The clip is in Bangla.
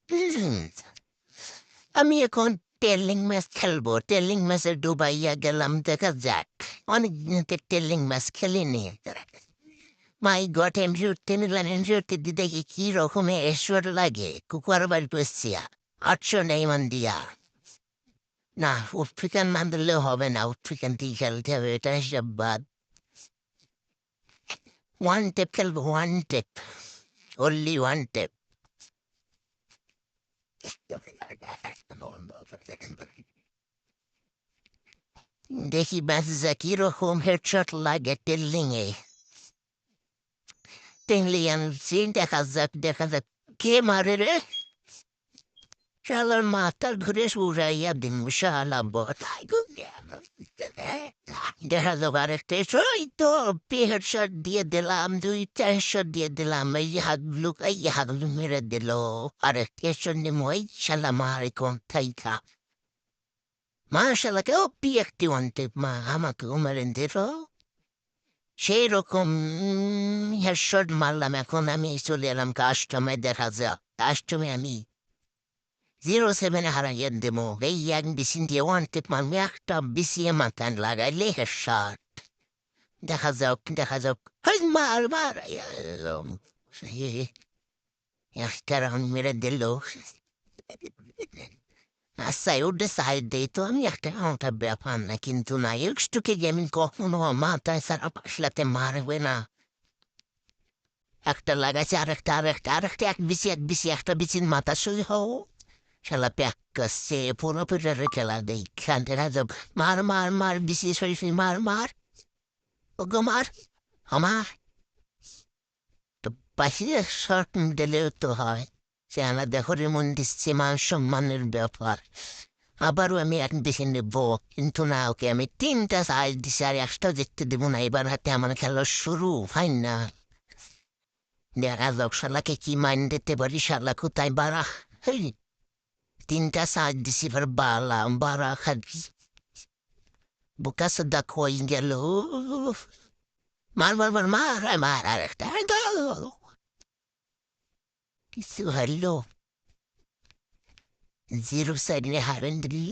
হুম, আমি এখন টেলিং ম্যাচ খেলবো। টেলিং ম্যাচে ডুবাইয়া গেলাম, দেখা যাক। অনেকদিন থেকে টেলিং ম্যাচ খেলিনি। মাই গট, এমসি উঠতে নিলাম, এমসি উঠতে দিয়ে দেখি কি রকমের এসর লাগে। কুকুয়ার বাড়ি পেয়েছিয়া 800 নেই মান দিয়া। না, উৎফিকান মান দিলেও হবে না, উৎফিকান দিয়ে খেলতে হবে, এটা হিসাব বাদ। ওয়ান টেপ খেলবো, one tap, only one tap. দেখি ম্যাচে কিরকম হেডশট লাগে টেলিং এ। টেলিয়ান সিন দেখা যাক কে মারে রে। শালার মাথা ঘুরে উড়াইয়া দিন শালা বতাই গো। দেখা যাক আরেকটা এসো, এই তো হেডশট দিয়ে দিলাম, 2টা হেডশট দিয়ে দিলাম, এই যে হাত লুকাই হাতগুলো মেরে দিল। আরেকটা হেডশট নিমো, এই শালা মারে কোন থাইকা। মা শালাকেও একটি ওয়ান্টে মা আমাকেও মেরেন দিল। সেই রকম হেডশট মারলাম, এখন আমি চলে এলাম কাস্টমে, দেখা যাক কাস্টমে আমি 07 হারাইয়া দেবো। এই এক বিসিন দিয়ে ওয়ান টিপ মারবো, একটা বিসিয়ে মাথান লাগাইলে হেডশট। দেখা যাক হেই, মার একটা রাউন্ড মেরে দিল। আচ্ছা ওটা সাইড দেই তো, আমি একটা ওটা ব্যাপার না, কিন্তু না একটুকে আমি কখনো মাথায় সারা পাশলাতে মারবে না। একটা লাগাইছে, আরেকটা এক বিসি একটা বিচির মাথা সই হও। শালা প্যাকাচ্ছে পুরো পিটারে খেলা দেই খানতে রাজব। মার বিসি সরিফি, মার ওগো মার আমার। তো বাহিরে শর্ট দিলেও তো হয়, সে আমার দেখো রে মন দিচ্ছে, মান সম্মানের ব্যাপার। আবারও আমি এক বেছে নেব, কিন্তু না, ওকে আমি 3টা সাইজ দিছি আর একটাও জিততে দেবো না। এবার হাতে আমার খেলা শুরু, ফাইন না। দেখা যাক শালাকে কি মাইন দিতে পারি, শালা কোথায় বাড়া। হেই, 3টা সাইজ দিছি, এবার বাড়া খাবি। বোকা সদা হয়ে গেল। মার আরেকটা কিছু হলো। 0 সাইডে হারেন দিল।